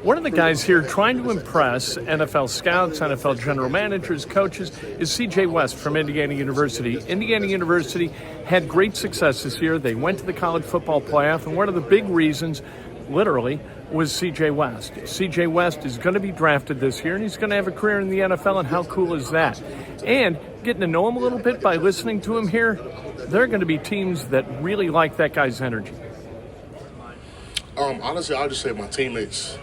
One of the guys here trying to impress NFL scouts, NFL general managers, coaches is C.J. West from Indiana University. Indiana University had great success this year. They went to the college football playoff, and one of the big reasons, literally, was C.J. West. C.J. West is going to be drafted this year, and he's going to have a career in the NFL, and how cool is that? And getting to know him a little bit by listening to him here, there are going to be teams that really like that guy's energy. Honestly, I'll just say my teammates.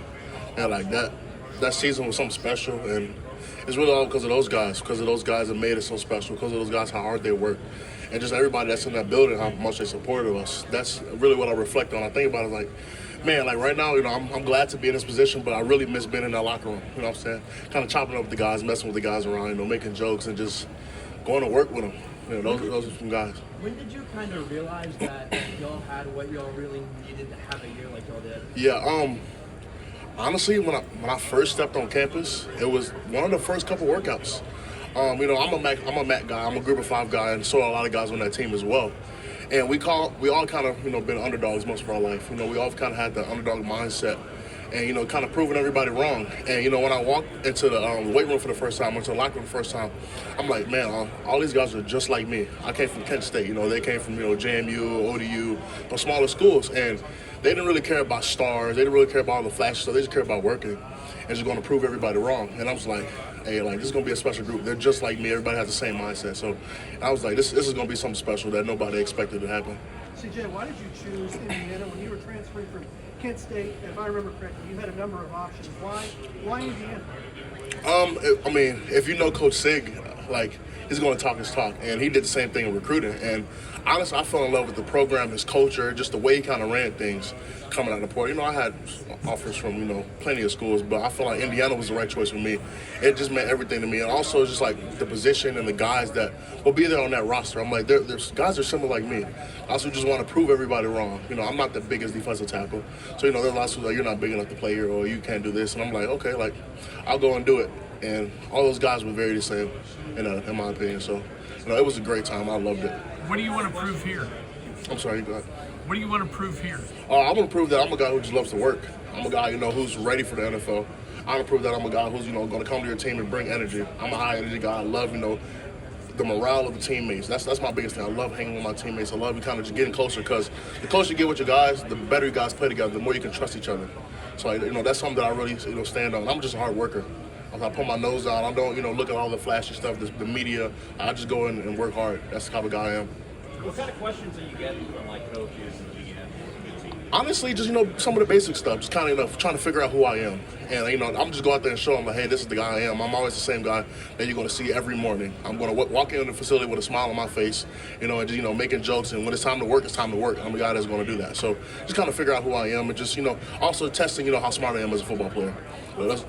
And like that season was something special, and it's really all because of those guys that made it so special, because of those guys, how hard they worked, and just everybody that's in that building, how much they supported us. That's really what I reflect on. I think about it like, man, like right now, I'm glad to be in this position, but I really miss being in that locker room. You know what I'm saying? Kind of chopping up with the guys, messing with the guys around, making jokes and just going to work with them. Those are some guys. When did you kind of realize that y'all had what y'all really needed to have a year like y'all did? Yeah, honestly, when I first stepped on campus, it was one of the first couple workouts. I'm a MAC guy, I'm a group of 5 guy, and so are a lot of guys on that team as well. And we all kind of been underdogs most of our life. We all kind of had the underdog mindset, and kind of proving everybody wrong. And when I walked into the weight room for the first time, went to the locker room the first time, I'm like, man, all these guys are just like me. I came from Kent State. They came from JMU, ODU, or smaller schools, and they didn't really care about stars. They didn't really care about all the flashy stuff. They just care about working and just going to prove everybody wrong. And I was like, hey, this is going to be a special group. They're just like me. Everybody has the same mindset. So I was like, this is going to be something special that nobody expected to happen. CJ, why did you choose Indiana when you were transferring from Kent State? If I remember correctly, you had a number of options. Why Indiana? If you know Coach Sig, he's going to talk his talk, and he did the same thing in recruiting. And honestly, I fell in love with the program, his culture, just the way he kind of ran things coming out of the port. I had offers from, plenty of schools, but I feel like Indiana was the right choice for me. It just meant everything to me. And also just like the position and the guys that will be there on that roster. I'm like, there's guys are similar like me. I also just want to prove everybody wrong. I'm not the biggest defensive tackle. So, there's lots of like, you're not big enough to play here, or you can't do this. And I'm like, okay, I'll go and do it. And all those guys were very the same, in my opinion. So, it was a great time. I loved it. What do you want to prove here? I'm sorry, you go ahead. What do you want to prove here? I want to prove that I'm a guy who just loves to work. I'm a guy, who's ready for the NFL. I want to prove that I'm a guy who's, going to come to your team and bring energy. I'm a high energy guy. I love, the morale of the teammates. That's my biggest thing. I love hanging with my teammates. I love kind of just getting closer, because the closer you get with your guys, the better you guys play together, the more you can trust each other. So, that's something that I really, stand on. I'm just a hard worker. I put my nose down. I don't, look at all the flashy stuff, the media. I just go in and work hard. That's the type of guy I am. What kind of questions are you getting from coaches and GMs? Honestly, just some of the basic stuff. Just kind of trying to figure out who I am, and I'm just go out there and show them hey, this is the guy I am. I'm always the same guy that you're going to see every morning. I'm going to walk into the facility with a smile on my face, and just making jokes. And when it's time to work, it's time to work. I'm the guy that's going to do that. So just kind of figure out who I am, and just also testing how smart I am as a football player. So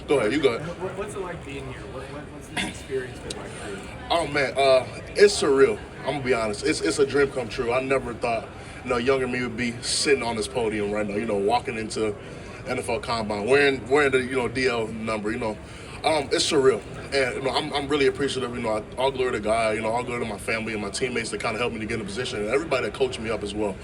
go ahead, you go ahead. What's it like being here? What's this experience been like for you? Oh man, it's surreal. I'm gonna be honest. It's a dream come true. I never thought, younger me would be sitting on this podium right now. Walking into NFL Combine, wearing the DL number. It's surreal, and I'm really appreciative. All glory to God. All glory to my family and my teammates that kind of helped me to get in a position, and everybody that coached me up as well.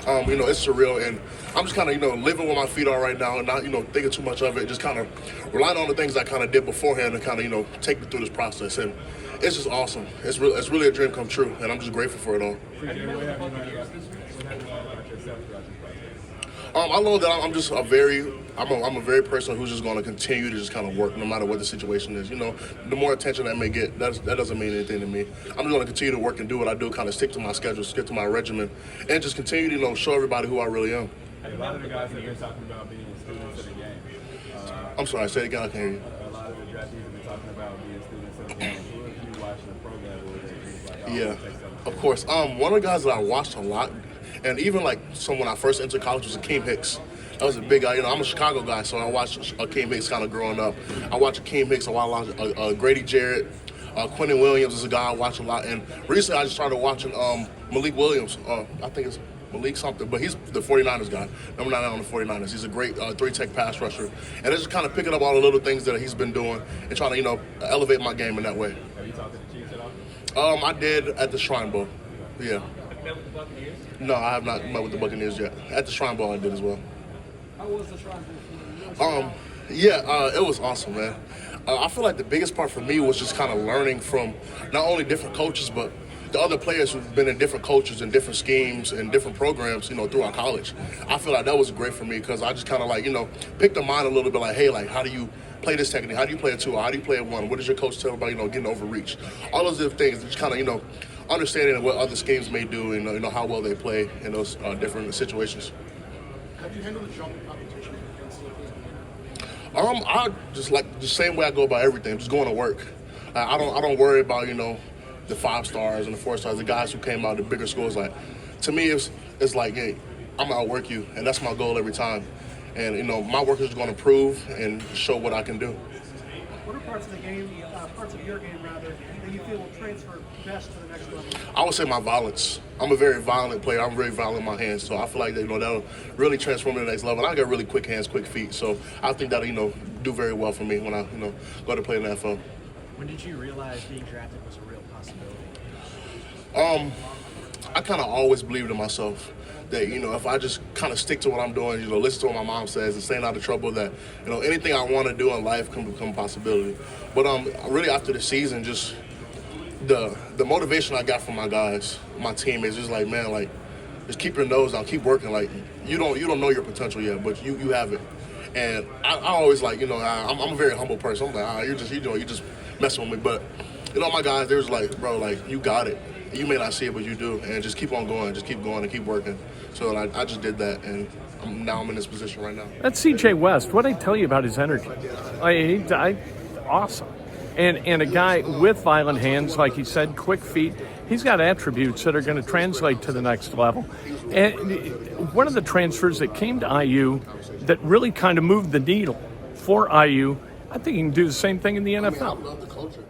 It's surreal, and I'm just kind of living where my feet are right now, and not thinking too much of it. Just kind of relying on the things I kind of did beforehand to kind of take me through this process, and it's just awesome. It's really a dream come true, and I'm just grateful for it all. I know that I'm just a very person who's just going to continue to just kind of work no matter what the situation is. The more attention I may get, that doesn't mean anything to me. I'm just going to continue to work and do what I do, kind of stick to my schedule, stick to my regimen, and just continue to show everybody who I really am. A lot of the guys that you're talking about being students of the game. I'm sorry, say it again, I can't hear you. A lot of the draftees have been talking about being students of the game. Who have you watched the program with? Yeah, of course. One of the guys that I watched a lot, and even when I first entered college, was Akeem Hicks. That was a big guy. I'm a Chicago guy, so I watched Akeem Hicks kind of growing up. I watched Akeem Hicks. I watched Grady Jarrett. Quentin Williams is a guy I watch a lot. And recently I just started watching Malik Williams. I think it's Malik something, but he's the 49ers guy. Number 9 on the 49ers. He's a great 3-tech pass rusher. And it's just kind of picking up all the little things that he's been doing and trying to, elevate my game in that way. Have you talked to the Chiefs at all? I did at the Shrine Bowl. Yeah. Have you met with the Buccaneers? No, I have not met with the Buccaneers yet. At the Shrine Bowl I did as well. How was the Shrine Yeah, it was awesome, man. I feel like the biggest part for me was just kind of learning from not only different coaches, but the other players who've been in different coaches and different schemes and different programs, throughout college. I feel like that was great for me because I just kind of like, picked the mind a little bit like, hey, like, how do you play this technique? How do you play a 2? How do you play a 1? What does your coach tell about, getting overreach? All those different things, just kind of, understanding what other schemes may do and, how well they play in those different situations. How do you handle the jumping competition against I just like the same way I go about everything, just going to work. I don't worry about the 5 stars and the 4 stars, the guys who came out of the bigger schools. Like, to me, it's like, hey, I'm gonna outwork you, and that's my goal every time. And my work is going to prove and show what I can do. What are parts of the game, parts of your game rather, that you feel will transfer best to the next level? I would say my violence. I'm a very violent player. I'm very violent in my hands, so I feel like that'll really transform me to the next level. And I got really quick hands, quick feet, so I think that'll do very well for me when I go to play in the NFL. When did you realize being drafted was a real possibility? I kind of always believed in myself that if I just kind of stick to what I'm doing, listen to what my mom says and staying out of trouble, that anything I want to do in life can become a possibility. But really after the season, just the motivation I got from my guys, my teammates, just like, man, like, just keep your nose down, keep working. Like, you don't know your potential yet, but you have it. And I always like, I'm a very humble person. I'm like, you're just messing with me. But my guys, they was like, bro, like, you got it. You may not see it, but you do. And just keep on going. Just keep going and keep working. So I just did that, and now I'm in this position right now. That's CJ West. What I tell you about his energy, awesome. And a guy with violent hands, like he said, quick feet. He's got attributes that are going to translate to the next level. And one of the transfers that came to IU that really kind of moved the needle for IU, I think he can do the same thing in the NFL. I love the culture.